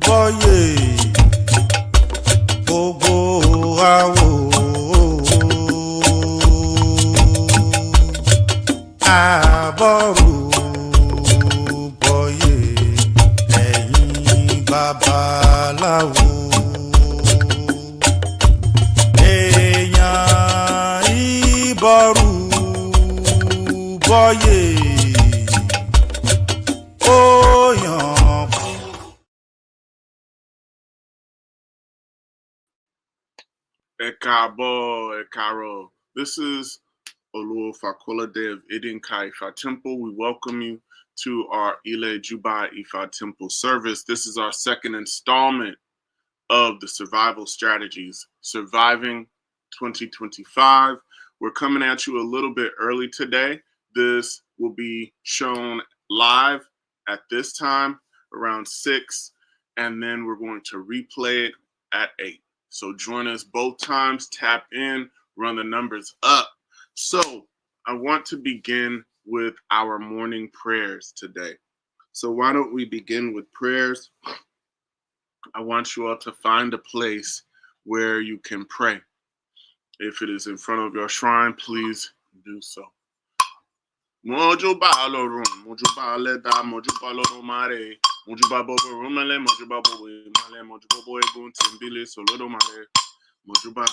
Boye gbogbo awo aboru boye ẹ̀yin babaláwo èèyàn ìbọrù boye oyan. Ekabo, Ekaro. This is Oluo Fakolade of Idinka Ifa Temple. We welcome you to our Ile Juba Ifa Temple service. This is our second installment of the survival strategies, Surviving 2025. We're coming at you a little bit early today. This will be shown live at this time around 6, and then we're going to replay it at 8. So join us both times, tap in, run the numbers up. So I want to begin with our morning prayers today. So why don't we begin with prayers? I want you all to find a place where you can pray. If it is in front of your shrine, please do so. Mojuba Lorun, Mojuba Leda, Mojuba Loromare, Mojuba Bobo Rumale, Mojuba Bobo Male, Mojuba Boy Gun Timbili, Solodo Mare, Mojuba,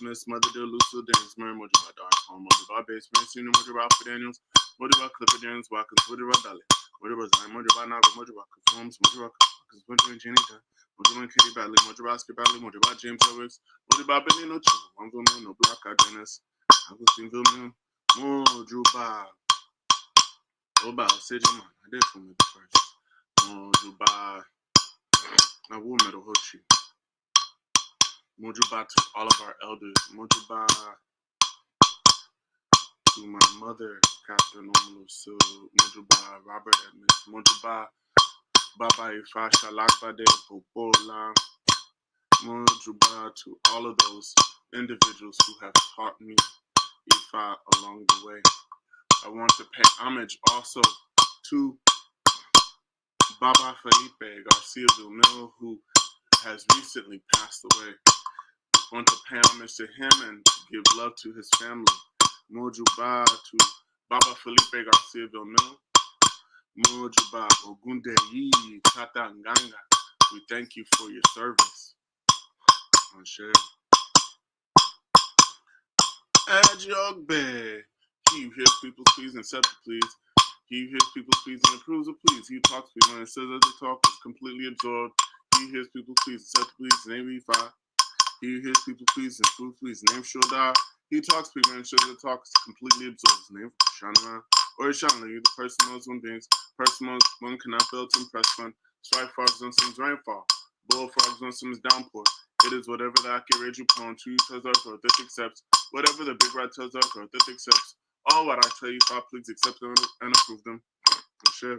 Miss Mother de Lucio Dance, Mary Mojuba Dark Home, Mojuba Base, Mason, Mojuba Daniels, Mojuba Clipper Daniels, Walkers, Mojuba Dali, Mojuba Zine, Mojuba Naga, Mojuba Conforms, Mojuba Mojuba Janita, Mojuba Kitty Valley, Mojuba Ski Valley, Mojuba James Owens, Mojuba Benino, Wango no Black Dennis, Agustin Mojuba. Oba Sejama, I did for me first. Mojuba, I will metal Hochi. Mojuba to all of our elders. Mojuba to my mother, Catherine Omulusu. Mojuba, Robert Edmonds. Mojuba, Baba Ifa Shalakbade Popola. Mojuba to all of those individuals who have taught me Ifa along the way. I want to pay homage also to Baba Felipe Garcia Villamil, who has recently passed away. I want to pay homage to him and give love to his family. Mojuba to Baba Felipe Garcia Villamil. Mojuba Ogunde Yi Tata Nganga. We thank you for your service. Anshe. Ajogbe. He who hears people please and accepts please. He who hears people please and approves of please. He who talks to people and says as they talk is completely absorbed. He who hears people please and accepts please. Name Ifa. He who hears people please and approves please. Name Shoda. He who talks to people and says as they talk is completely absorbed. His name Shana. Or Shana. You're the person knows one beings. Person knows one cannot fail to impress one. Strike frogs on some's rainfall. Blow frogs on some's downpour. It is whatever the accurate you poem to you tells earth or this accepts. Whatever the big rat tells earth or this accepts. All what I tell you, God, please accept them and approve them. Share.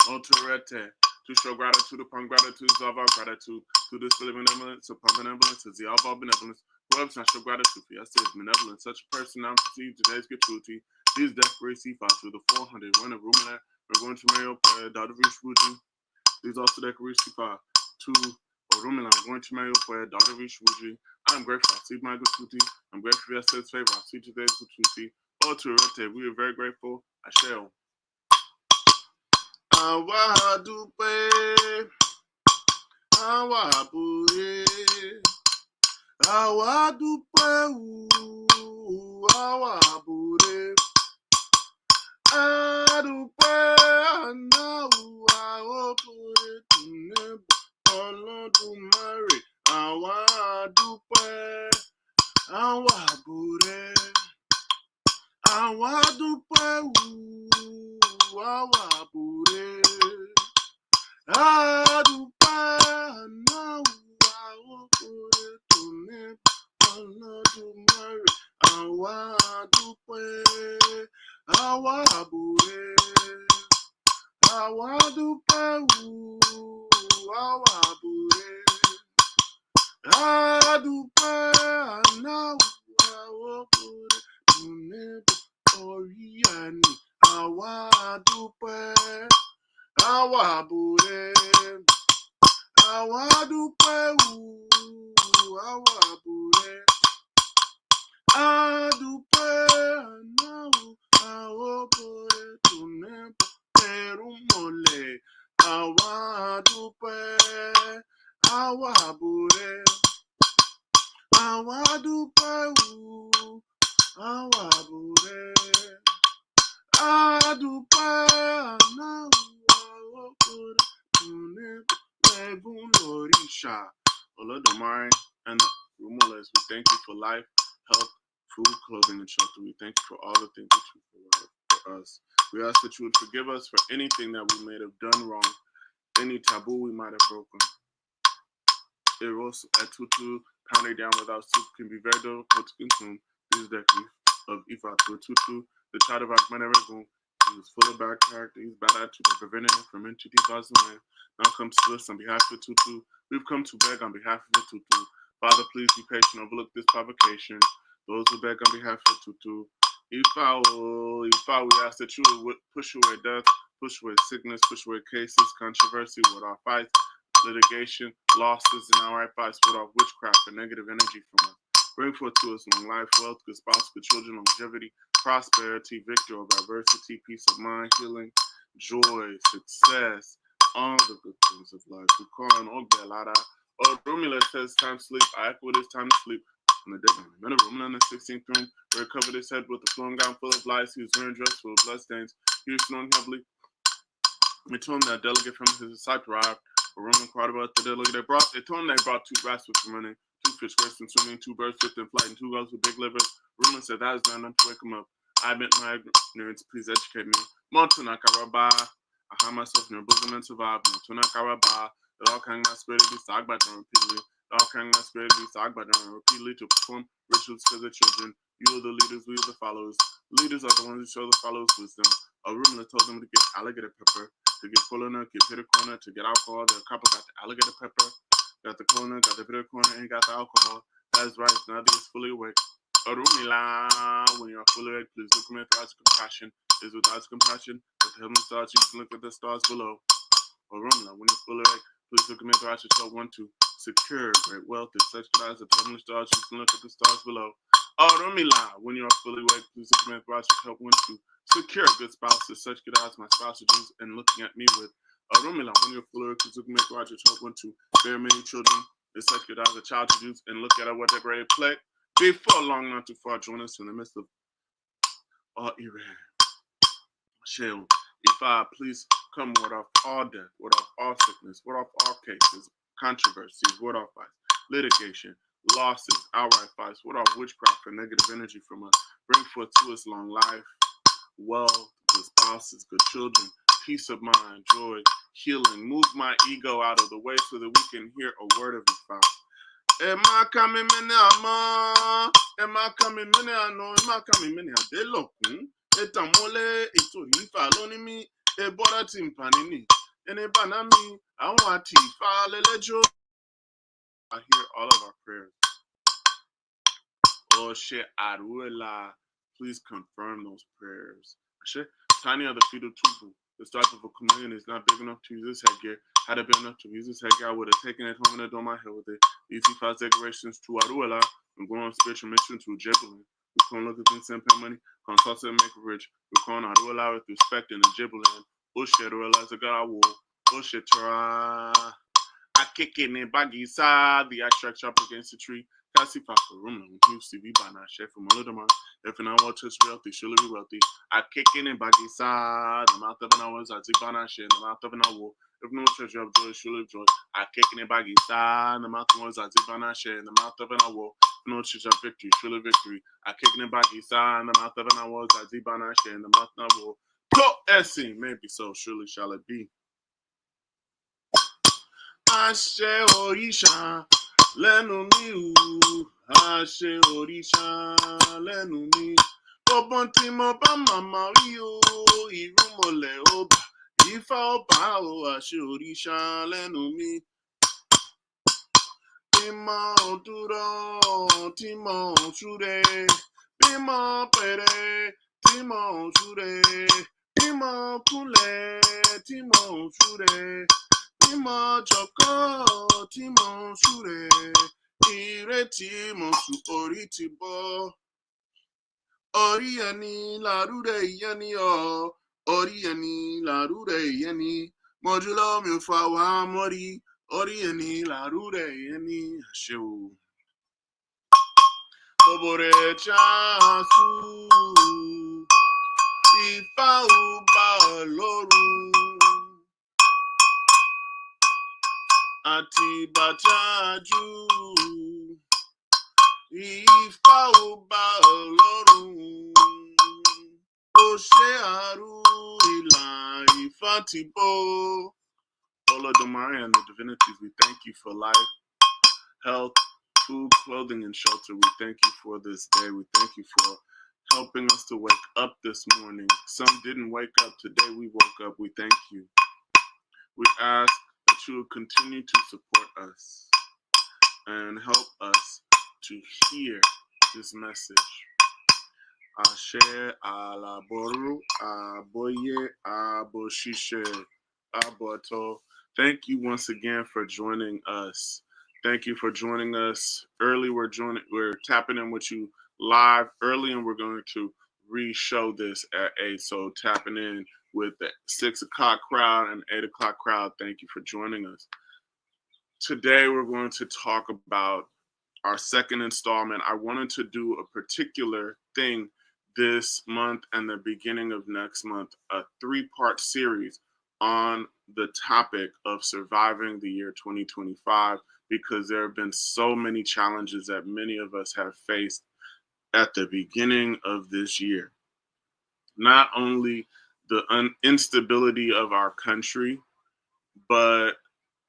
Autorete. To show gratitude upon gratitude, of our gratitude. To display benevolence upon benevolence, is the all of our benevolence. Whoever not show gratitude for yesterday is benevolent. Such a person now perceive today's gratuity. These decorates see to the 400. One of room there. We're going to marry up daughter of Ruji. These also decorates see to Orumila. I'm going to marry up daughter of Ruji. I'm grateful. I see my gratuity. I'm grateful for yesterday's favor. I see today's gratuity. We are very grateful. I shall. Awa dupe, awa bure, awa dupe, awa bure, adupe, ana awa bure, tune Olodumare, awa dupe, awa bure. Awa dupe awa bure adupe na awa bure tune Olodumare awa dupe awa bure awa dupe awa bure adupe na awa bure tune ni àwa dúpẹ́, àwa bùrẹ́, àwa dúpẹ́ àwa bùrẹ́, àdúpẹ́ ànáwó àwọ̀ bùrẹ́ tó nẹ́bọ̀ ẹ̀rù mọ̀lẹ́, àwa dúpẹ́ àwa bùrẹ́, àwa dúpẹ́ àwa bùrẹ́, àdúpẹ́ ànáwó àwọ̀ bùrẹ́ tó nẹ́bọ̀ ẹ̀rù lóríṣà. Olódùmarè and the Rumores, we thank you for life, health, food, clothing, and shelter. We thank you for all the things that you provide for us. We ask that you would forgive us for anything that we may have done wrong, any taboo we might have broken. Eros Etutu, pounded down without soup, can be very difficult to consume. These decades of Ifa Tutu, the child of Akmaneregun. He was full of bad character. He's bad attitude, but preventing him from entity man. Now come to us on behalf of Tutu. We've come to beg on behalf of the Tutu. Father, please be patient. Overlook this provocation. Those who beg on behalf of Tutu. Ifa, we ask that you would push away death, push away sickness, push away cases, controversy with our fights, litigation, losses, and our fights with our witchcraft and negative energy from us. Bring forth to us long life, wealth, good spouse, good children, longevity, prosperity, victory over adversity, peace of mind, healing, joy, success, all the good things of life. We call on Ogbelara. Romulus says time to sleep. I echo it is time to sleep. In the day, in the room in the 16th room, where he covered his head with a flowing gown full of lies. He was wearing a dress full of bloodstains. He was snoring heavily. They told him that a delegate from his disciple arrived. A Roman inquired about the delegate they brought. They told him they brought 2 rats with them running, 2 fish racing, swimming, 2 birds with them flight, and 2 gulls with big livers. Roman said that is not enough to wake him up. I admit my ignorance. Please educate me. Montana Karaba. I hide myself in your bosom and survive. Montana Karaba. The all kind of spirit be sagged by them repeatedly. The all kind of spirit be sagged by them repeatedly to perform rituals for the children. You are the leaders, we are the followers. Leaders are the ones who show the followers wisdom. A Roman told them to get alligator pepper, to get colonna, get bitter corner, to get alcohol. The couple got the alligator pepper, got the corner, got the bitter corner, and got the alcohol. That is right, now they is fully awake. A Rumila, when you are fully awake, please look at me with God's compassion. Is with God's compassion that the heavenly stars, you can look at the stars below. A Rumila, when you're fully awake, please look at me with God's one to secure great wealth and such good eyes that the heavenly stars, you can look at the stars below. Oh, Rumila, when you are fully awake, please look at me with God's help one to secure good spouses, such good eyes my spouse is and looking at me with. Rumila, when you're fully awake, please look at me with God's help one to bear many children and such good eyes a child to use and look at what they great play. Before long, not too far, join us in the midst of all Iran. Shall, if I please come ward off all death, ward off all sickness, ward off all cases, controversies, ward off fights, litigation, losses, outright fights, ward off witchcraft and negative energy from us. Bring forth to us long life, wealth, good spouses, good children, peace of mind, joy, healing. Move my ego out of the way so that we can hear a word of your Father. Am I coming many ama? Am I coming many ano? Am I coming many adelokun? Etamole itori fa loni mi e bora timpanini. Ene banami awati fa lelejo. I hear all of our prayers. Oh shit, Aruela, please confirm those prayers. Shit, tiny of the fetal tubu. The start of a chameleon is not big enough to use this headgear. Had it been enough to use this headgear, I would have taken it home and adorned my head with it. These five decorations to Aruela. I'm going on spiritual mission to Jebelin. We can't look at things and pay money. Consult and make rich. We can't Aruela with respect in the Jebelin. Oh shit, Aruela is a god I will. Oh shit, Tara. I kick in a baggy side. The abstract sharp against the tree. Kasi fa for room when you see me by chef from Molodoma. If an hour touch wealthy, surely be wealthy. I kick in a baggy side. The mouth of an hour is at Zibana share. The mouth of an hour. If no church of joy, surely joy. I kick in a baggy side. The mouth of one is at Zibana share. The mouth of an hour. If no church of victory, surely victory. I kick in a baggy side. The mouth of an hour is at Zibana share. The mouth of an hour. Go Essie, maybe so, surely shall it be. Ashe Orisha. Lẹ́nu mi ò, àṣẹ òrìṣà lẹ́nu mi. Gbogbo tí mo bá màmá rí o, ìrúnmọlẹ̀ ó bà, Ifá ó bá o, àṣẹ òrìṣà lẹ́nu mi. Tí mo dúró, tí mo súre, bí mo pèrè, tí mò ń súre, tí mò ń kúnlẹ̀, tí mò ń súre, tí mò ń jọ̀kọ́, tí mò ń súre, ìrètí mo sùn orí ti bọ́. Orí ẹni làrúre ìyẹn ni ọ́, orí ẹni làrúre ìyẹn ni, mọ́júlọ́ mi ò fà wá mọ́rí, orí ẹni làrúre ìyẹn ni, àṣẹ o. Bobore chasu, Ifá ọba Ọlọ́run, àti bàtájú, Ifá ọba Ọlọ́run, ó ṣe àrú ìlà Ifá ti bọ́. Olodumare and the divinities, we thank you for life, health, food, clothing, and shelter. We thank you for this day. We thank you for helping us to wake up this morning. Some didn't wake up. Today we woke up. We thank you. We ask that you will continue to support us and help us to hear this message. Ashe alaboru, aboye, aboshishe, aboto. Thank you once again for joining us. Thank you for joining us early. We're tapping in with you live early, and we're going to re-show this at 8. So tapping in with the 6 o'clock crowd and 8 o'clock crowd. Thank you for joining us. Today we're going to talk about our second installment. I wanted to do a particular thing this month and the beginning of next month, a 3-part series on the topic of surviving the year 2025, because there have been so many challenges that many of us have faced at the beginning of this year. Not only the instability of our country, but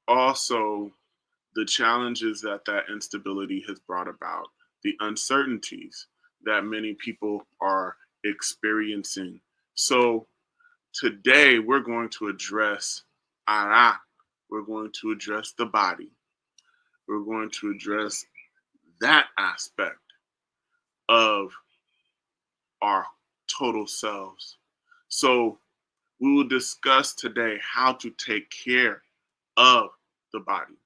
also the challenges that instability has brought about, the uncertainties that many people are experiencing. So today we're going to address Ara. We're going to address the body. We're going to address that aspect of our total selves. So we will discuss today how to take care of the body.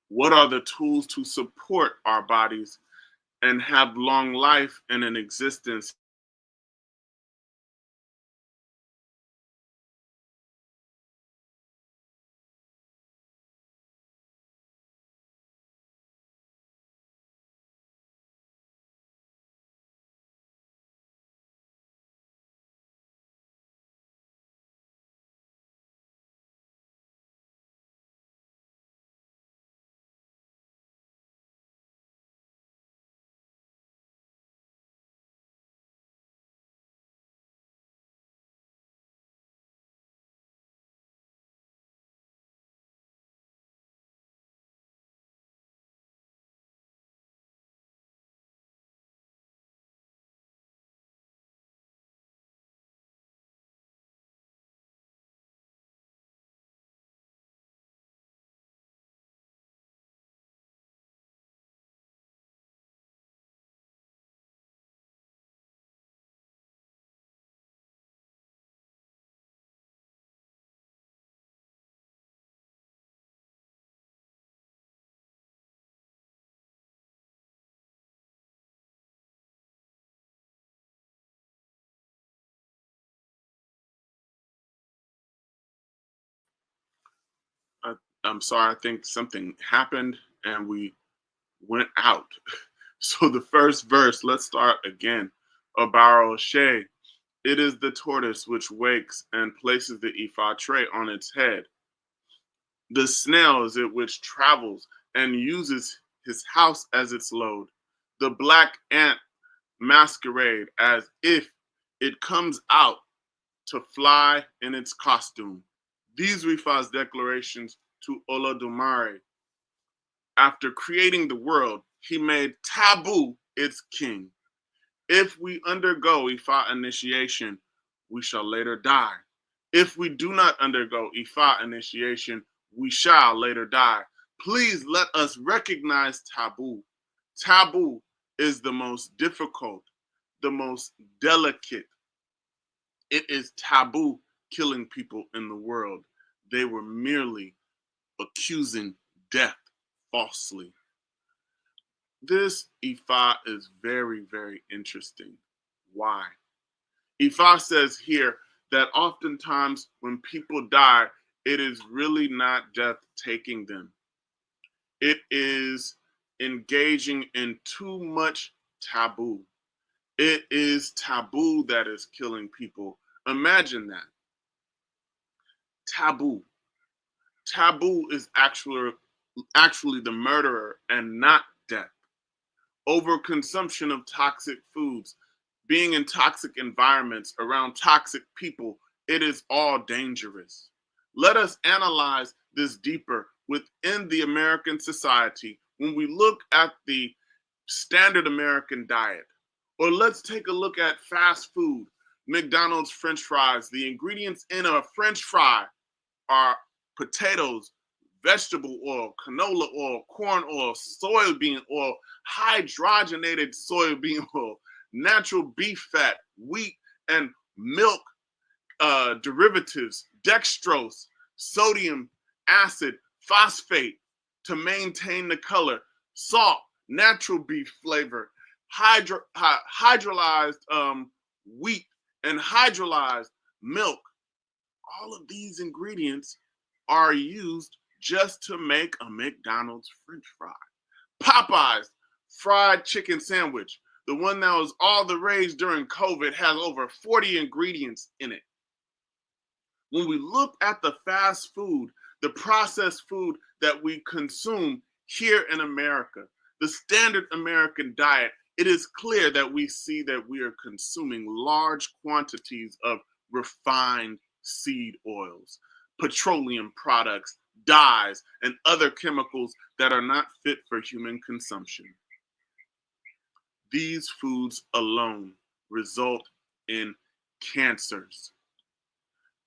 What are the tools to support our bodies and have long life and an existence? I'm sorry, I think something happened and we went out. So the first verse, let's start again. Obaro She, it is the tortoise which wakes and places the Ifa tray on its head. The snail is it which travels and uses his house as its load. The black ant masquerade as if it comes out to fly in its costume. These Rifa's declarations to Olodumare. After creating the world, he made Tabu its king. If we undergo Ifa initiation, we shall later die. If we do not undergo Ifa initiation, we shall later die. Please let us recognize Tabu. Tabu is the most difficult, the most delicate. It is taboo killing people in the world. They were merely accusing death falsely. This Ifa is very, very interesting. Why? Ifa says here that oftentimes when people die, it is really not death taking them. It is engaging in too much taboo. It is taboo that is killing people. Imagine that. Taboo. Taboo is actually the murderer and not death. Overconsumption of toxic foods, being in toxic environments around toxic people, it is all dangerous. Let us analyze this deeper within the American society when we look at the standard American diet. Or let's take a look at fast food, McDonald's French fries. The ingredients in a French fry are potatoes, vegetable oil, canola oil, corn oil, soybean oil, hydrogenated soybean oil, natural beef fat, wheat and milk derivatives, dextrose, sodium acid, phosphate to maintain the color, salt, natural beef flavor, hydrolyzed wheat and hydrolyzed milk. All of these ingredients are used just to make a McDonald's French fry. Popeyes fried chicken sandwich, the one that was all the rage during COVID, has over 40 ingredients in it. When we look at the fast food, the processed food that we consume here in America, the standard American diet, it is clear that we see that we are consuming large quantities of refined seed oils, petroleum products, dyes, and other chemicals that are not fit for human consumption. These foods alone result in cancers.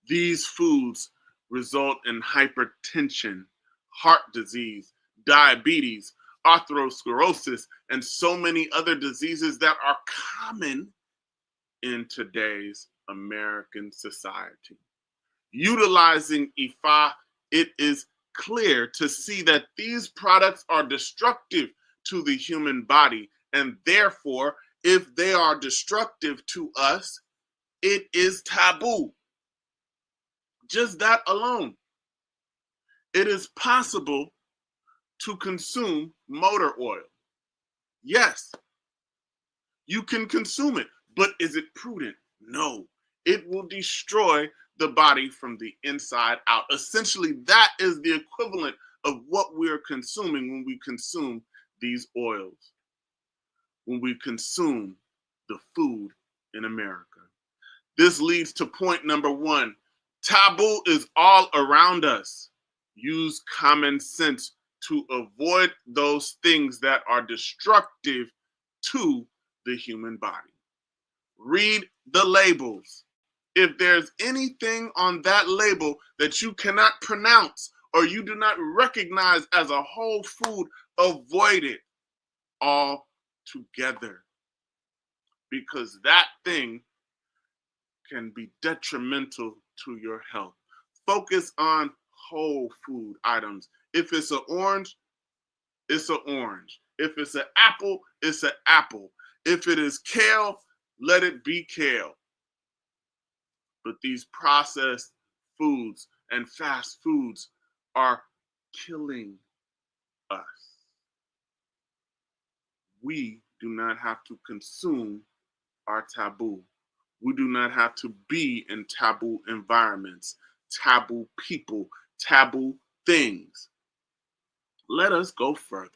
These foods result in hypertension, heart disease, diabetes, atherosclerosis, and so many other diseases that are common in today's American society. Utilizing Ifa, it is clear to see that these products are destructive to the human body, and therefore, if they are destructive to us, it is taboo. Just that alone. It is possible to consume motor oil. Yes, you can consume it, but is it prudent? No. It will destroy the body from the inside out. Essentially, that is the equivalent of what we are consuming when we consume these oils, when we consume the food in America. This leads to point number one. Taboo is all around us. Use common sense to avoid those things that are destructive to the human body. Read the labels. If there's anything on that label that you cannot pronounce or you do not recognize as a whole food, avoid it altogether, because that thing can be detrimental to your health. Focus on whole food items. If it's an orange, it's an orange. If it's an apple, it's an apple. If it is kale, let it be kale. But these processed foods and fast foods are killing us. We do not have to consume our taboo. We do not have to be in taboo environments, taboo people, taboo things. Let us go further.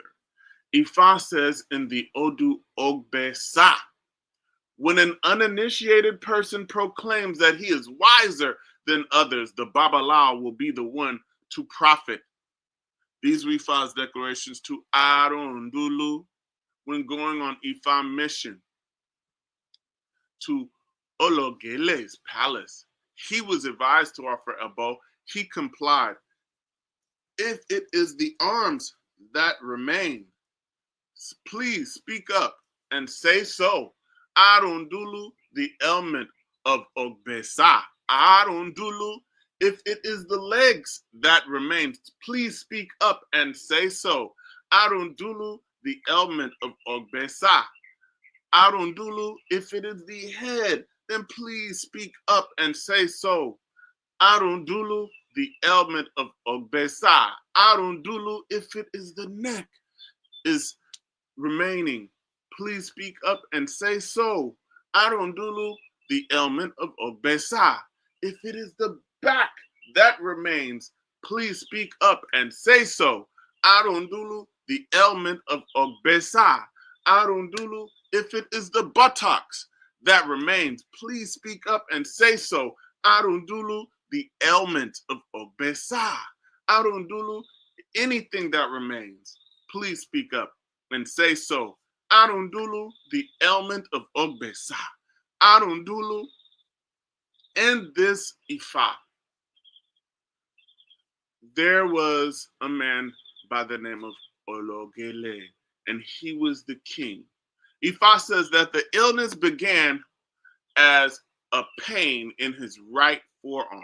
Ifa says in the Odu Ogbe Sa, when an uninitiated person proclaims that he is wiser than others, the Babalawo will be the one to profit. These are Ifa's declarations to Arundulu when going on Ifa mission to Ologele's palace. He was advised to offer a bow. He complied. If it is the arms that remain, please speak up and say so. Arundulu, the ailment of Ogbesa. Arundulu, if it is the legs that remain, please speak up and say so. Arundulu, the ailment of Ogbesa. Arundulu, if it is the head, then please speak up and say so. Arundulu, the ailment of Ogbesa. Arundulu, if it is the neck is remaining, please speak up and say so. Arundulu, the ailment of Ogbesa. If it is the back that remains, please speak up and say so. Arundulu, the ailment of Ogbesa. Arundulu, if it is the buttocks that remains, please speak up and say so. Arundulu, the ailment of Ogbesa. Arundulu, anything that remains, please speak up and say so. Arundulu, the ailment of Ogbesa. Arundulu, in this Ifa, there was a man by the name of Ologele, and he was the king. Ifa says that the illness began as a pain in his right forearm.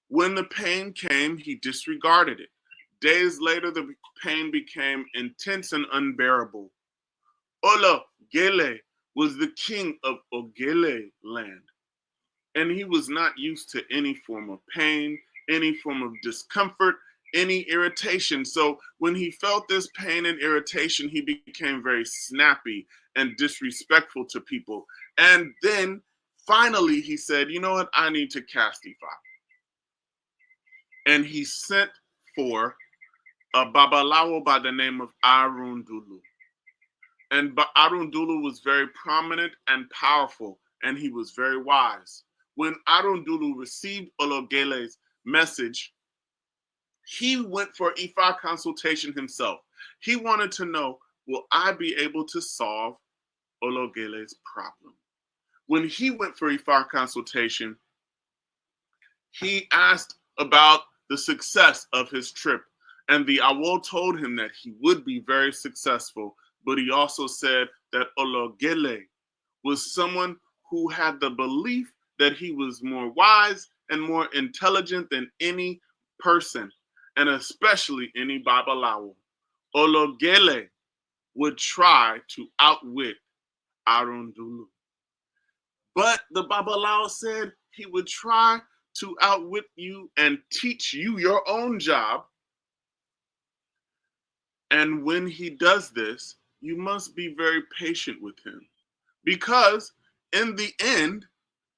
When the pain came, he disregarded it. Days later, the pain became intense and unbearable. Ologele was the king of Ogele land, and he was not used to any form of pain, any form of discomfort, any irritation. So when he felt this pain and irritation, he became very snappy and disrespectful to people. And then finally he said, you know what, I need to cast Ifa. And he sent for a Babalawo by the name of Arundulu. And Arundulu was very prominent and powerful, and he was very wise. When Arundulu received Ologele's message, he went for Ifa consultation himself. He wanted to know, will I be able to solve Ologele's problem? When he went for Ifa consultation, he asked about the success of his trip. And the Awo told him that he would be very successful, but he also said that Ologele was someone who had the belief that he was more wise and more intelligent than any person, and especially any Babalawo. Ologele would try to outwit Arundulu. But the Babalawo said he would try to outwit you and teach you your own job. And when he does this, you must be very patient with him, because in the end,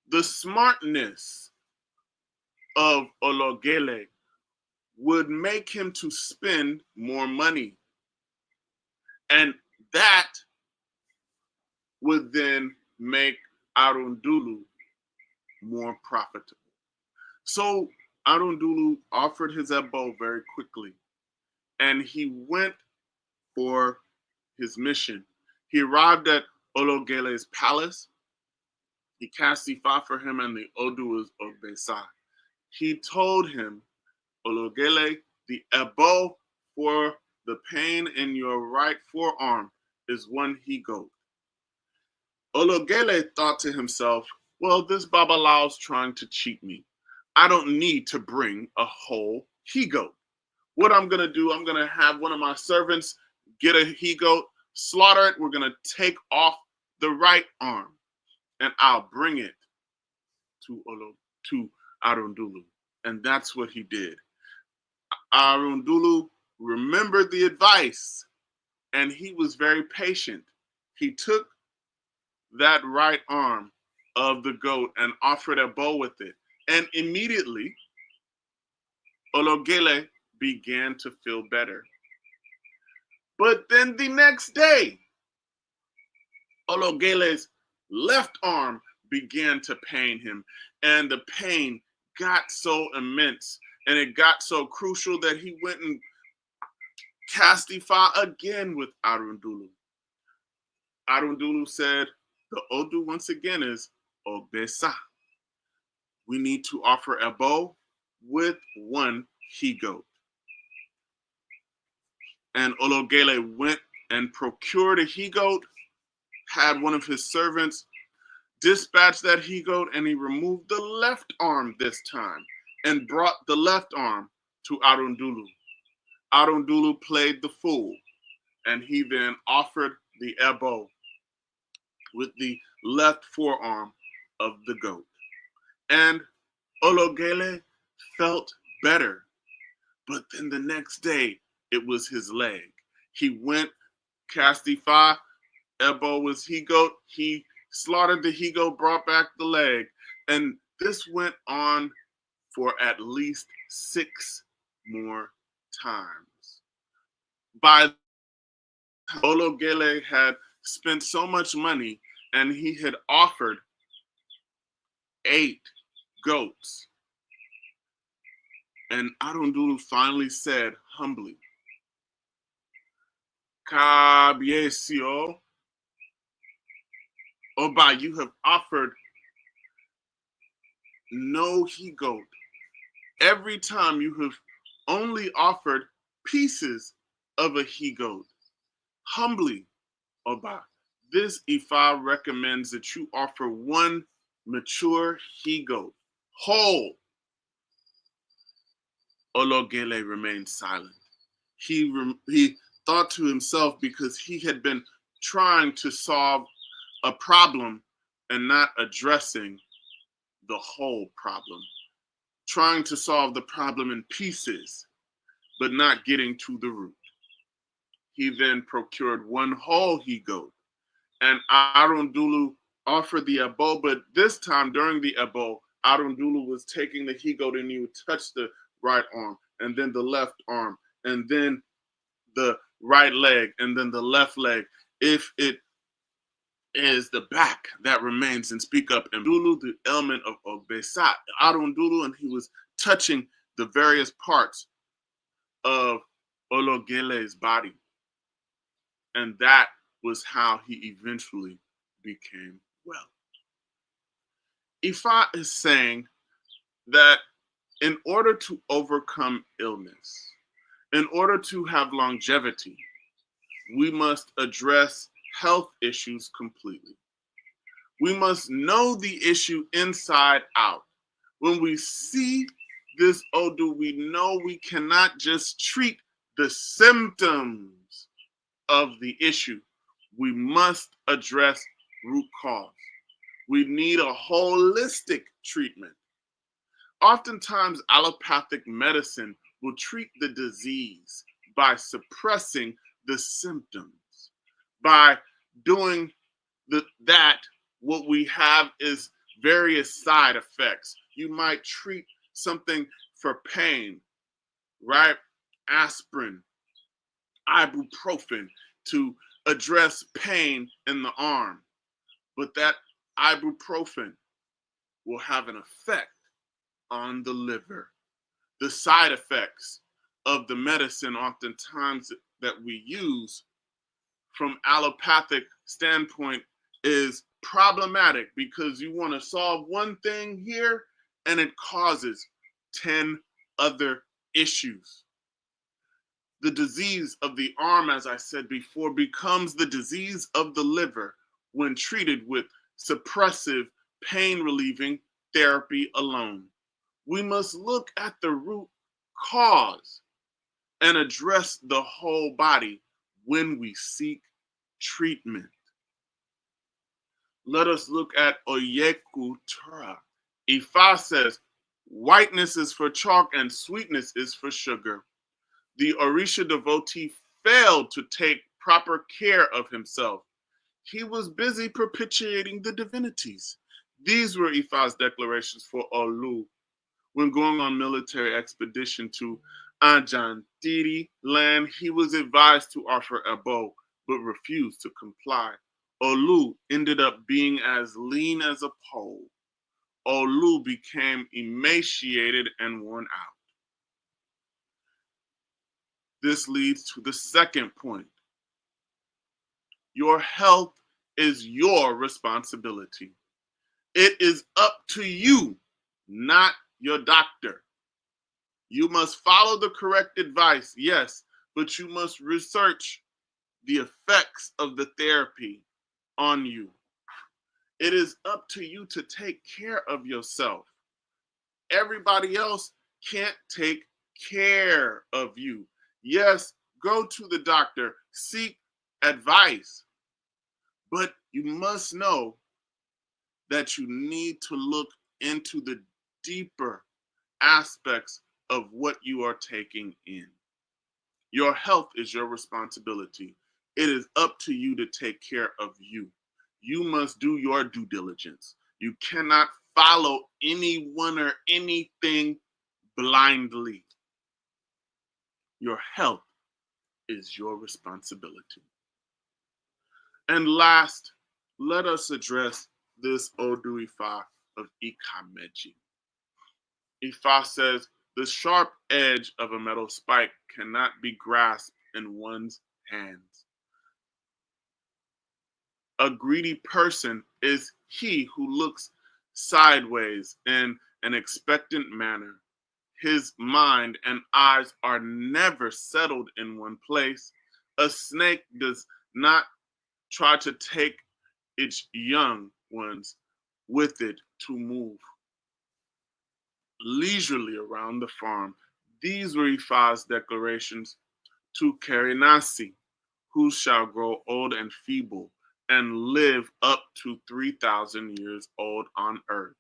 the smartness of Ologele would make him to spend more money. And that would then make Arundulu more profitable. So Arundulu offered his ebo very quickly, and he went for his mission. He arrived at Ologele's palace. He cast Ifa for him, and the Odu was Ogbesa. He told him, Ologele, the ebo for the pain in your right forearm is 1 he-goat. Ologele thought to himself, well, this Babalao's trying to cheat me. I don't need to bring a whole he-goat. What I'm going to do, I'm going to have one of my servants get a he-goat, slaughter it. We're going to take off the right arm, and I'll bring it to Arundulu. And that's what he did. Arundulu remembered the advice, and he was very patient. He took that right arm of the goat and offered a bow with it. And immediately, Ologele began to feel better. But then the next day, Ologele's left arm began to pain him. And the pain got so immense, and it got so crucial that he went and cast Ifa again with Arundulu. Arundulu said, the Odu once again is Ogbesa. We need to offer ebo with 1 he-goat. And Ologele went and procured a he-goat, had one of his servants dispatch that he-goat, and he removed the left arm this time and brought the left arm to Arundulu. Arundulu played the fool, and he then offered the ebo with the left forearm of the goat. And Ologele felt better, but then the next day it was his leg. He went, cast Ifa, ebo was he-goat, he slaughtered the he-goat, brought back the leg, and this went on for at least 6 more times. By Ologele had spent so much money, and he had offered 8 goats. And Arundulu finally said humbly, Kabiesio, Oba, you have offered no he-goat. Every time you have only offered pieces of a he-goat. Humbly, Oba, this Ifa recommends that you offer one mature he-goat, whole. Ologele remained silent. He thought to himself, because he had been trying to solve a problem and not addressing the whole problem. Trying to solve the problem in pieces, but not getting to the root. He then procured one whole he-goat, and Arundulu offered the ebo, but this time during the ebo, Arundulu was taking the he-goat and he would touch the right arm, and then the left arm, and then the right leg, and then the left leg. If it is the back that remains, and speak up. And Dulu, the element of Besat, Arundulu, and he was touching the various parts of Ologele's body. And that was how he eventually became well. Ifa is saying that in order to overcome illness, in order to have longevity, we must address health issues completely. We must know the issue inside out. When we see this Odu, we know we cannot just treat the symptoms of the issue. We must address root cause. We need a holistic treatment. Oftentimes, allopathic medicine will treat the disease by suppressing the symptoms. By doing that, what we have is various side effects. You might treat something for pain, right? Aspirin, ibuprofen to address pain in the arm. But that ibuprofen will have an effect on the liver. The side effects of the medicine oftentimes that we use from allopathic standpoint is problematic, because you want to solve one thing here and it causes 10 other issues. The disease of the arm, as I said before, becomes the disease of the liver when treated with suppressive pain relieving therapy alone. We must look at the root cause and address the whole body when we seek treatment. Let us look at Oyeku Tura. Ifa says, whiteness is for chalk and sweetness is for sugar. The Orisha devotee failed to take proper care of himself. He was busy propitiating the divinities. These were Ifa's declarations for Olu when going on military expedition to Ajantiri land. He was advised to offer ebo, but refused to comply. Olu ended up being as lean as a pole. Olu became emaciated and worn out. This leads to the second point. Your health is your responsibility. It is up to you, not your doctor. You must follow the correct advice, yes, but you must research the effects of the therapy on you. It is up to you to take care of yourself. Everybody else can't take care of you. Yes, go to the doctor, seek advice, but you must know that you need to look into the deeper aspects of what you are taking in. Your health is your responsibility. It is up to you to take care of you. You must do your due diligence. You cannot follow anyone or anything blindly. Your health is your responsibility. And last, let us address this Odu Ifa of Ikameji. Ifa says, the sharp edge of a metal spike cannot be grasped in one's hands. A greedy person is he who looks sideways in an expectant manner. His mind and eyes are never settled in one place. A snake does not try to take its young ones with it to move leisurely around the farm. These were Ifa's declarations to Kerenasi, who shall grow old and feeble and live up to 3,000 years old on earth.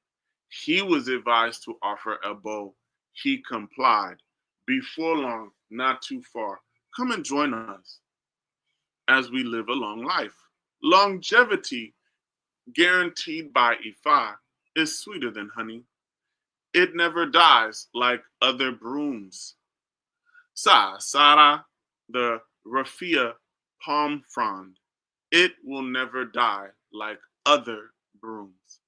He was advised to offer a bow. He complied. Before long, not too far, come and join us as we live a long life. Longevity, guaranteed by Ifa, is sweeter than honey. It never dies like other brooms. Sara, the raffia palm frond, it will never die like other brooms.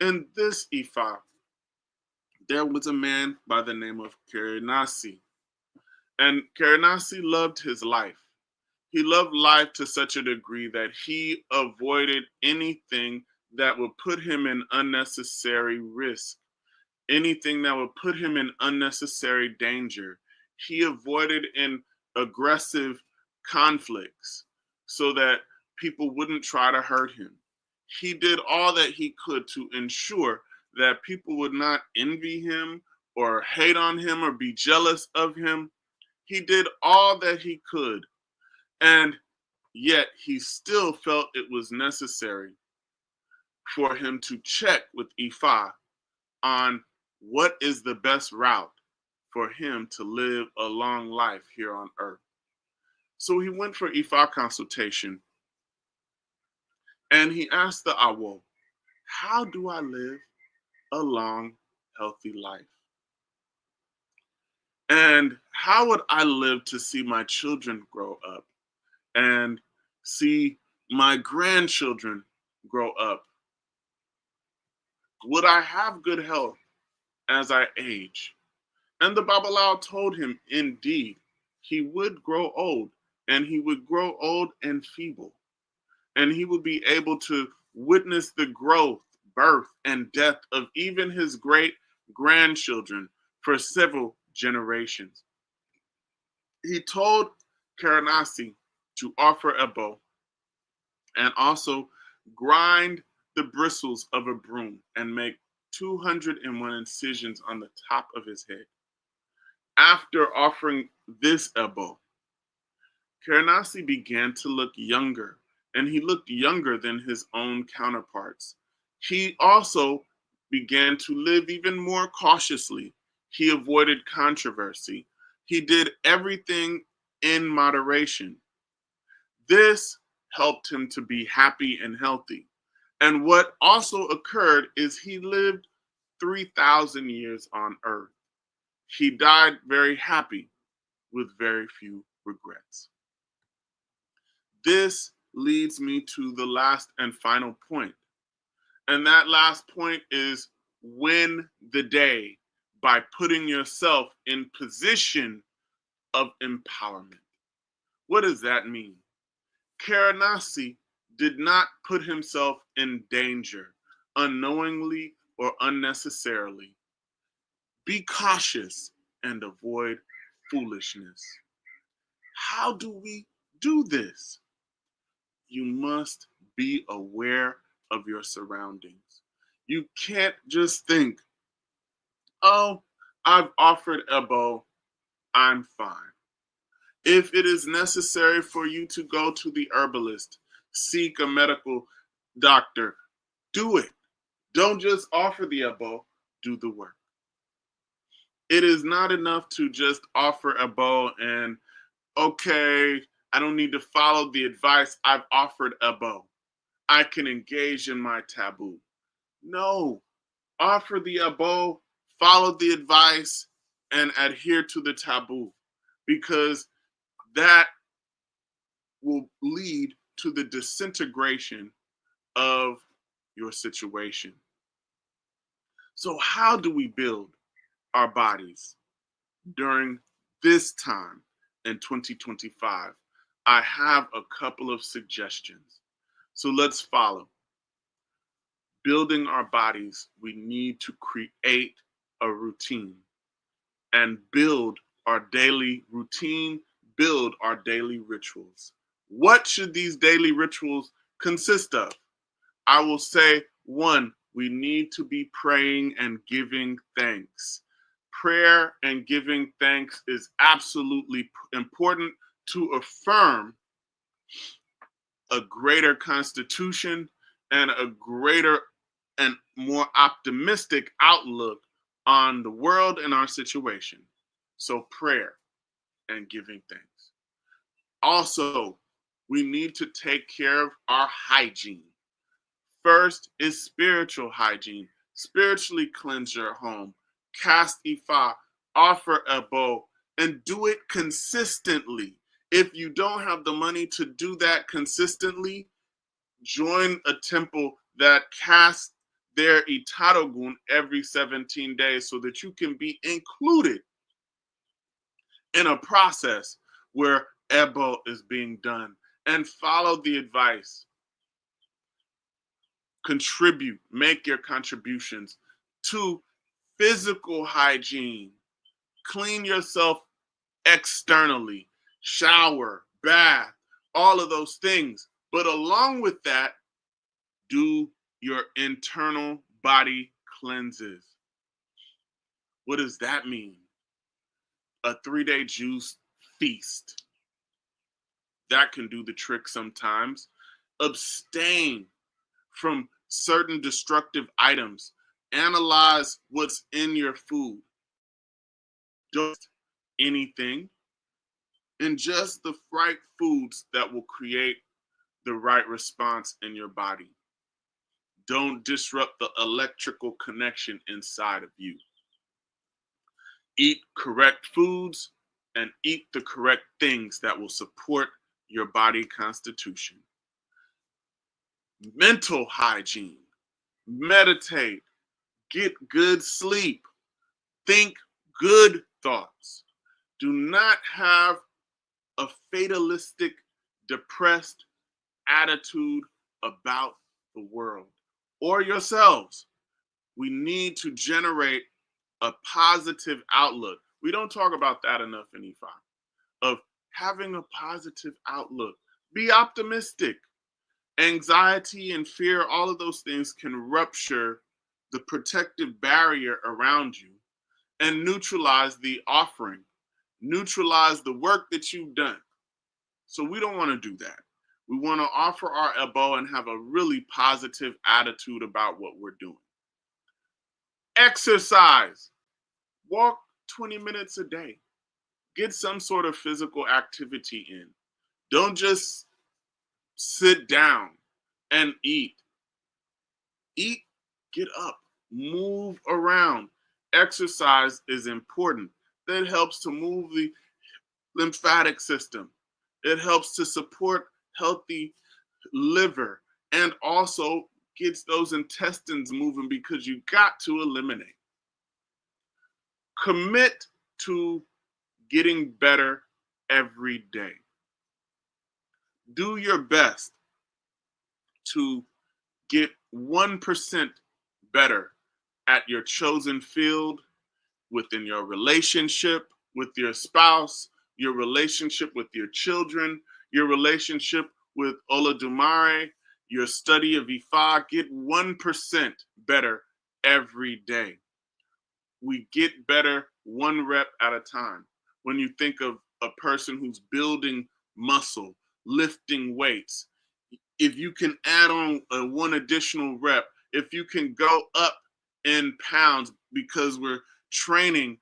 In this Ifa, there was a man by the name of Kerenasi. And Kerenasi loved his life. He loved life to such a degree that he avoided anything that would put him in unnecessary risk, anything that would put him in unnecessary danger. He avoided in aggressive conflicts so that people wouldn't try to hurt him. He did all that he could to ensure that people would not envy him or hate on him or be jealous of him. He did all that he could, and yet he still felt it was necessary for him to check with Ifa on what is the best route for him to live a long life here on earth. So he went for Ifa consultation, and he asked the Awo, how do I live a long, healthy life? And how would I live to see my children grow up and see my grandchildren grow up? Would I have good health as I age? And the Babalawo told him, indeed, he would grow old, and he would grow old and feeble, and he would be able to witness the growth, birth, and death of even his great grandchildren for several generations. He told Kerenasi to offer a bow and also grind the bristles of a broom and make 201 incisions on the top of his head. After offering this bow, Kerenasi began to look younger, and he looked younger than his own counterparts. He also began to live even more cautiously. He avoided controversy. He did everything in moderation. This helped him to be happy and healthy. And what also occurred is he lived 3,000 years on earth. He died very happy with very few regrets. This leads me to the last and final point. And that last point is win the day by putting yourself in position of empowerment. What does that mean? Kerenasi did not put himself in danger unknowingly or unnecessarily. Be cautious and avoid foolishness. How do we do this? You must be aware of your surroundings. You can't just think, oh, I've offered Ebo, I'm fine. If it is necessary for you to go to the herbalist, seek a medical doctor, do it. Don't just offer the Ebo, do the work. It is not enough to just offer Ebo and, okay, I don't need to follow the advice. I've offered Ebo. I can engage in my taboo. No, offer the Ebo, follow the advice, and adhere to the taboo, because that will lead to the disintegration of your situation. So, how do we build our bodies during this time in 2025? I have a couple of suggestions. So, let's follow. Building our bodies, we need to create a routine and build our daily routine, build our daily rituals. What should these daily rituals consist of? I will say, one, we need to be praying and giving thanks. Prayer and giving thanks is absolutely important to affirm a greater constitution and a greater and more optimistic outlook on the world and our situation. So, prayer and giving thanks. Also, we need to take care of our hygiene. First is spiritual hygiene. Spiritually cleanse your home, cast Ifa, offer Ebo, and do it consistently. If you don't have the money to do that consistently, join a temple that casts their Itarogun every 17 days so that you can be included in a process where Ebo is being done, and follow the advice. Contribute, make your contributions to physical hygiene. Clean yourself externally, shower, bath, all of those things. But along with that, do your internal body cleanses. What does that mean? A 3-day juice feast. That can do the trick sometimes. Abstain from certain destructive items. Analyze what's in your food. Don't anything. And just the right foods that will create the right response in your body. Don't disrupt the electrical connection inside of you. Eat correct foods and eat the correct things that will support your body constitution. Mental hygiene. Meditate. Get good sleep. Think good thoughts. Do not have a fatalistic, depressed attitude about the world or yourselves. We need to generate a positive outlook. We don't talk about that enough in Ifa, of having a positive outlook. Be optimistic. Anxiety and fear, all of those things can rupture the protective barrier around you and neutralize the offering, neutralize the work that you've done. So we don't want to do that. We want to offer our Ebo and have a really positive attitude about what we're doing. Exercise. Walk 20 minutes a day. Get some sort of physical activity in. Don't just sit down and eat. Eat, get up, move around. Exercise is important. That helps to move the lymphatic system. It helps to support healthy liver and also gets those intestines moving because you got to eliminate. Commit to getting better every day. Do your best to get 1% better at your chosen field, within your relationship with your spouse, your relationship with your children, your relationship with Olodumare, your study of Ifa, get 1% better every day. We get better one rep at a time. When you think of a person who's building muscle, lifting weights, if you can add on one additional rep, if you can go up in pounds, because we're training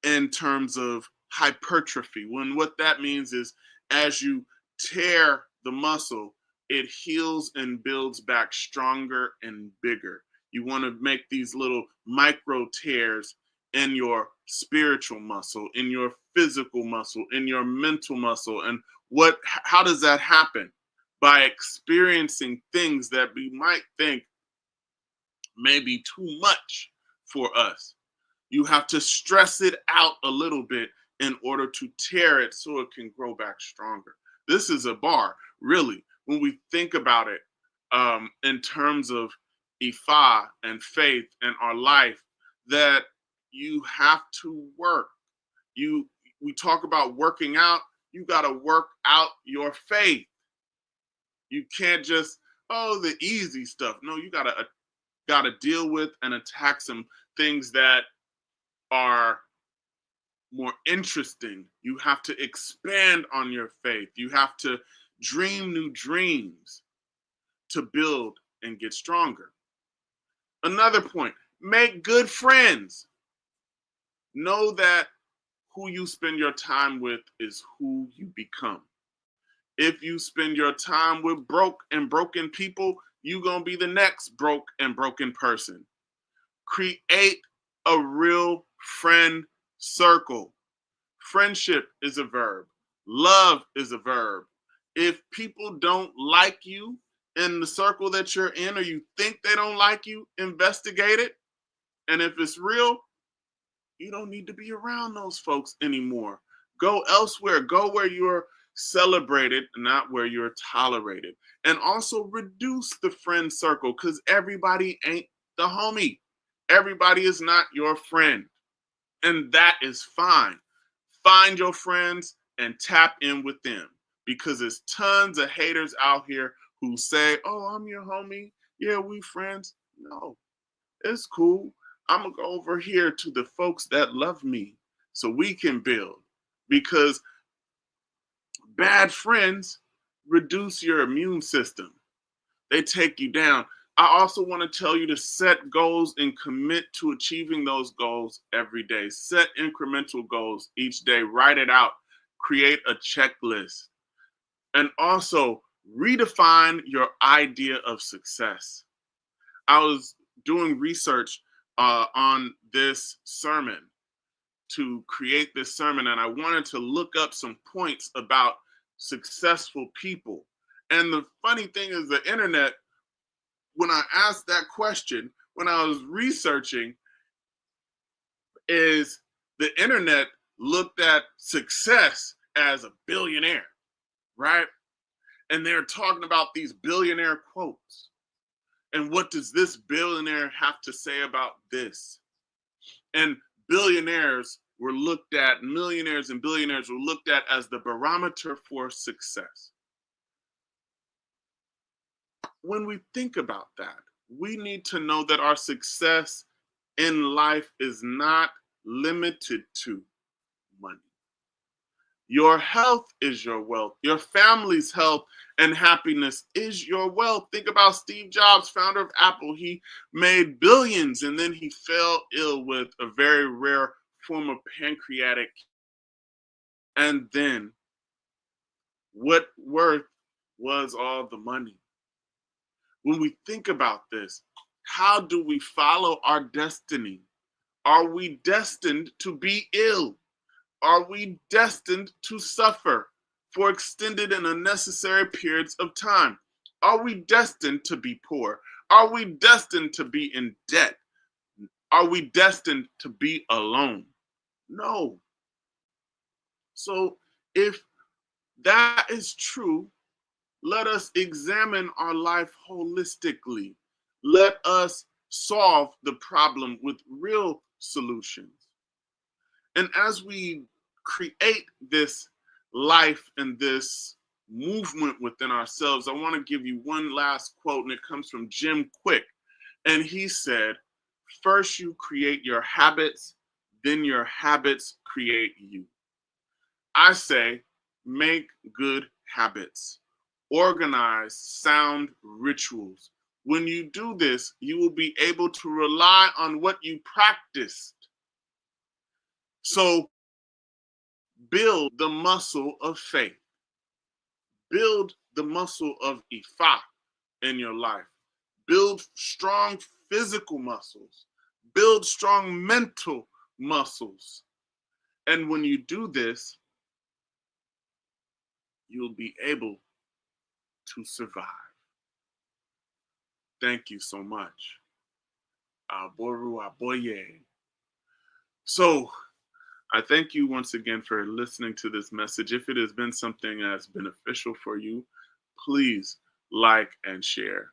in terms of hypertrophy. When what that means is as you tear the muscle, it heals and builds back stronger and bigger. You want to make these little micro tears in your spiritual muscle, in your physical muscle, in your mental muscle. And how does that happen? By experiencing things that we might think may be too much for us. You have to stress it out a little bit in order to tear it so it can grow back stronger. This is a bar, really, when we think about it in terms of Ifa and faith and our life, that you have to work. We talk about working out, you got to work out your faith. You can't just, the easy stuff. No, you got to deal with and attack some things that are more interesting. You have to expand on your faith. You have to dream new dreams to build and get stronger. Another point, make good friends. Know that who you spend your time with is who you become. If you spend your time with broke and broken people, you're going to be the next broke and broken person. Create a real friend circle. Friendship is a verb. Love is a verb. If people don't like you in the circle that you're in, or you think they don't like you, investigate it. And if it's real, you don't need to be around those folks anymore. Go elsewhere. Go where you're celebrated, not where you're tolerated. And also reduce the friend circle, because everybody ain't the homie. Everybody is not your friend. And that is fine. Find your friends and tap in with them, because there's tons of haters out here who say, I'm your homie. Yeah, we friends. No, it's cool. I'm going to go over here to the folks that love me so we can build, because bad friends reduce your immune system. They take you down. I also want to tell you to set goals and commit to achieving those goals every day. Set incremental goals each day. Write it out. Create a checklist. And also redefine your idea of success. I was doing research on this sermon to create this sermon, and I wanted to look up some points about successful people. And the funny thing is, the internet, when I asked that question, when I was researching, is the internet looked at success as a billionaire, right? And they're talking about these billionaire quotes. And what does this billionaire have to say about this? And billionaires were looked at, millionaires and billionaires were looked at as the barometer for success. When we think about that, we need to know that our success in life is not limited to money. Your health is your wealth. Your family's health and happiness is your wealth. Think about Steve Jobs, founder of Apple. He made billions and then he fell ill with a very rare form of pancreatic. And then what worth was all the money? When we think about this, how do we follow our destiny? Are we destined to be ill? Are we destined to suffer for extended and unnecessary periods of time? Are we destined to be poor? Are we destined to be in debt? Are we destined to be alone? No. So if that is true, let us examine our life holistically. Let us solve the problem with real solutions. And as we create this life and this movement within ourselves, I want to give you one last quote, and it comes from Jim Quick. And he said, "First you create your habits, then your habits create you." I say, make good habits, organize sound rituals. When you do this, you will be able to rely on what you practiced. So build the muscle of faith, build the muscle of Ifa in your life, build strong physical muscles, build strong mental muscles. And when you do this, you'll be able to survive. Thank you so much. Aboru Aboye. So I thank you once again for listening to this message. If it has been something that's beneficial for you, please like and share.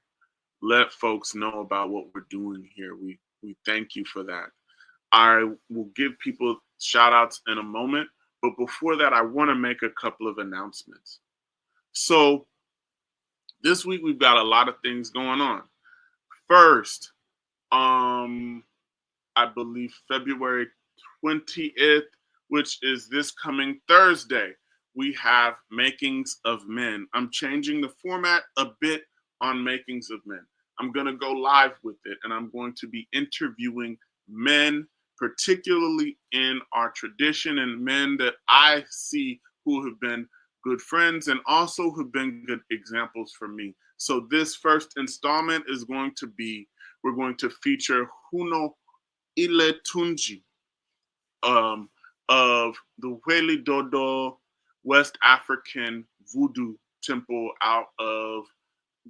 Let folks know about what we're doing here. We thank you for that. I will give people shout outs in a moment, but before that, I want to make a couple of announcements. So this week we've got a lot of things going on. First, I believe February 20th, which is this coming Thursday, we have Makings of Men. I'm changing the format a bit on Makings of Men. I'm going to go live with it, and I'm going to be interviewing men, particularly in our tradition, and men that I see who have been good friends and also have been good examples for me. So this first installment is going to be, we're going to feature Huno Iletunji of the Wele Dodo West African Voodoo Temple out of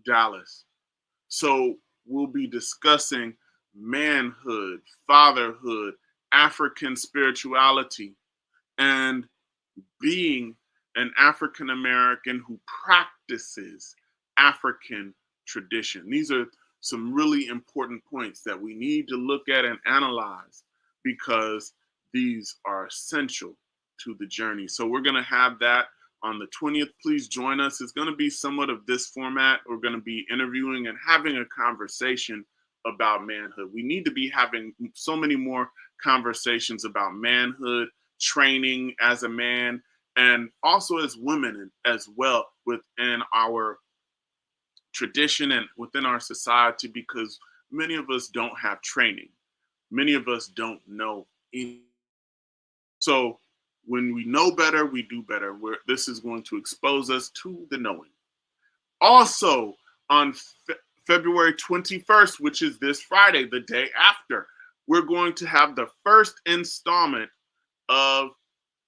Dallas. So we'll be discussing manhood, fatherhood, African spirituality, and being an African American who practices African tradition. These are some really important points that we need to look at and analyze because these are essential to the journey. So we're going to have that on the 20th. Please join us. It's going to be somewhat of this format. We're going to be interviewing and having a conversation about manhood. We need to be having so many more conversations about manhood, training as a man, and also as women as well within our tradition and within our society, because many of us don't have training. Many of us don't know anything. So when we know better, we do better. This is going to expose us to the knowing. Also, on February 21st, which is this Friday, the day after, we're going to have the first installment of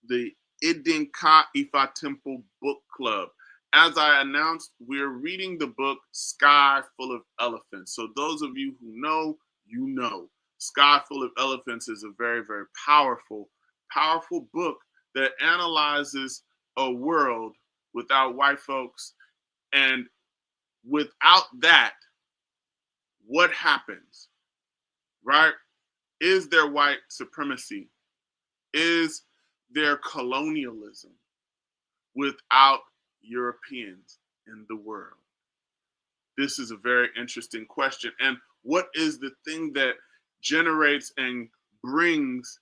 the Idinka Ifa Temple Book Club. As I announced, we're reading the book Sky Full of Elephants. So those of you who know, you know. Sky Full of Elephants is a very, very powerful book that analyzes a world without white folks. And without that, what happens, right? Is there white supremacy? Is there colonialism without Europeans in the world? This is a very interesting question. And what is the thing that generates and brings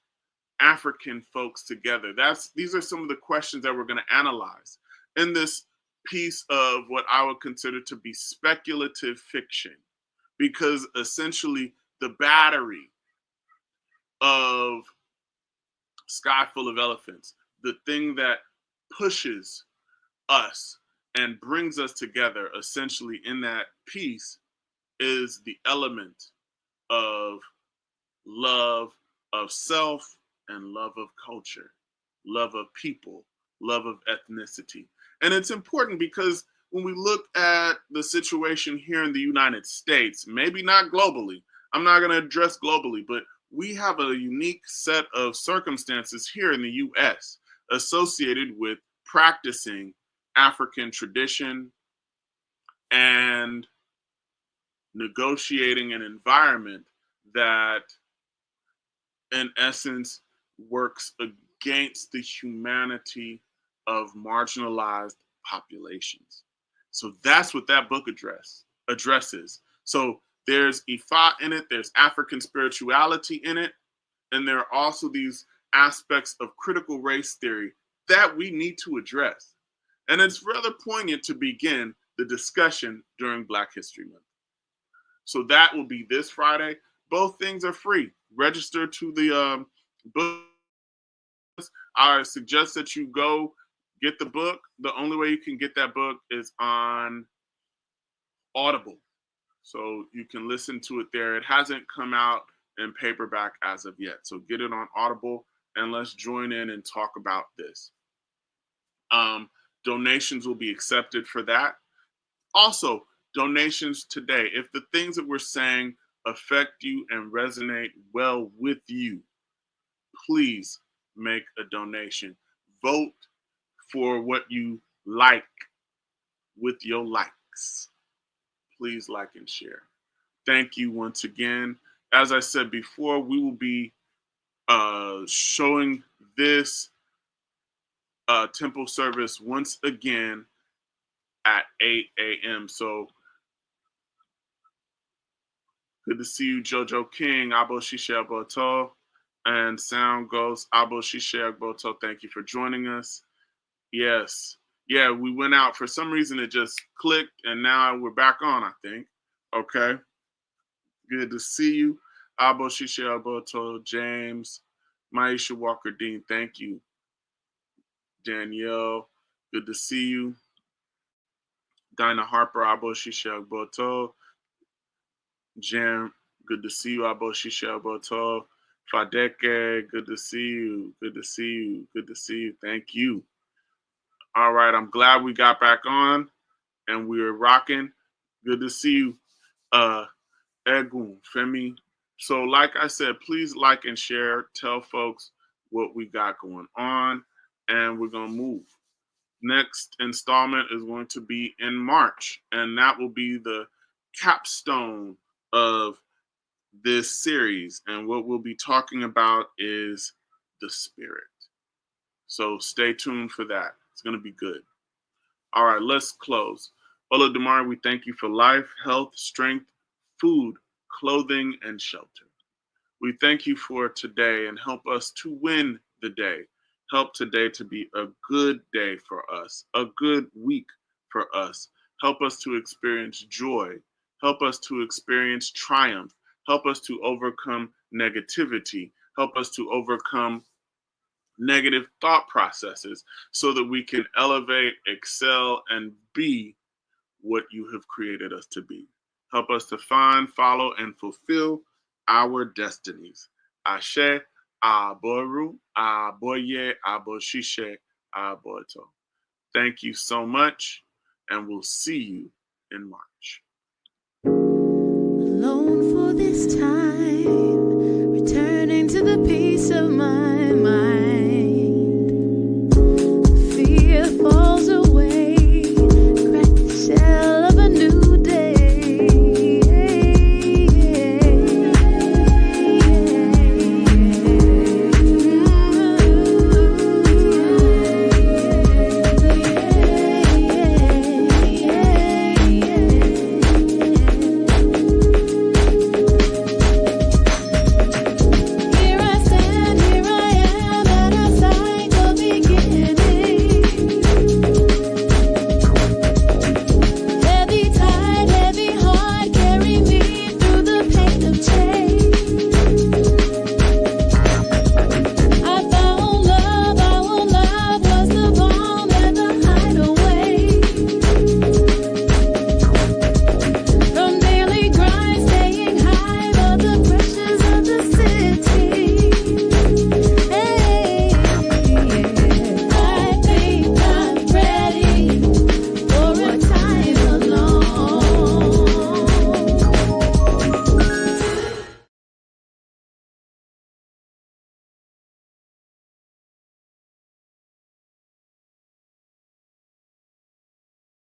African folks together? These are some of the questions that we're going to analyze in this piece of what I would consider to be speculative fiction, because essentially the battery of Sky Full of Elephants, the thing that pushes us and brings us together essentially in that piece, is the element of love of self and love of culture, love of people, love of ethnicity. And it's important because when we look at the situation here in the United States, maybe not globally, I'm not going to address globally, but we have a unique set of circumstances here in the US associated with practicing African tradition and negotiating an environment that, in essence, works against the humanity of marginalized populations. So that's what that book addresses. So there's Ifa in it, there's African spirituality in it, and there are also these aspects of critical race theory that we need to address. And it's rather poignant to begin the discussion during Black History Month. So that will be this Friday. Both things are free. Register to the book. I suggest that you go get the book. The only way you can get that book is on Audible. So you can listen to it there. It hasn't come out in paperback as of yet. So get it on Audible and let's join in and talk about this. Donations will be accepted for that. Also, donations today. If the things that we're saying affect you and resonate well with you, please make a donation. Vote for what you like with your likes. Please like and share. Thank you once again. As I said before, we will be showing this temple service once again at 8 a.m. So good to see you, Jojo King, Abo Shishe Boto, and Sound Ghost, Abo Shishe Boto. Thank you for joining us. Yes. Yeah, we went out. For some reason, it just clicked, and now we're back on, I think. Okay. Good to see you. Abo Shishe Boto, James, Maisha Walker Dean, thank you. Danielle, good to see you. Dinah Harper, Abo Shishe Boto. Jam, good to see you. Abo Shishe Boto. Fadeke, good to see you. Good to see you. Good to see you. Thank you. All right, I'm glad we got back on and we were rocking. Good to see you, Egun, Femi. So like I said, please like and share. Tell folks what we got going on, and we're going to move. Next installment is going to be in March, and that will be the capstone of this series. And what we'll be talking about is the spirit. So stay tuned for that. It's going to be good. All right, let's close. Olodumare, we thank you for life, health, strength, food, clothing, and shelter. We thank you for today and help us to win the day. Help today to be a good day for us, a good week for us. Help us to experience joy. Help us to experience triumph. Help us to overcome negativity. Help us to overcome negative thought processes so that we can elevate, excel, and be what you have created us to be. Help us to find, follow, and fulfill our destinies. Ashe, Aboru, Aboye, Aboshishe, Aboto. Thank you so much, and we'll see you in March. Alone for this time.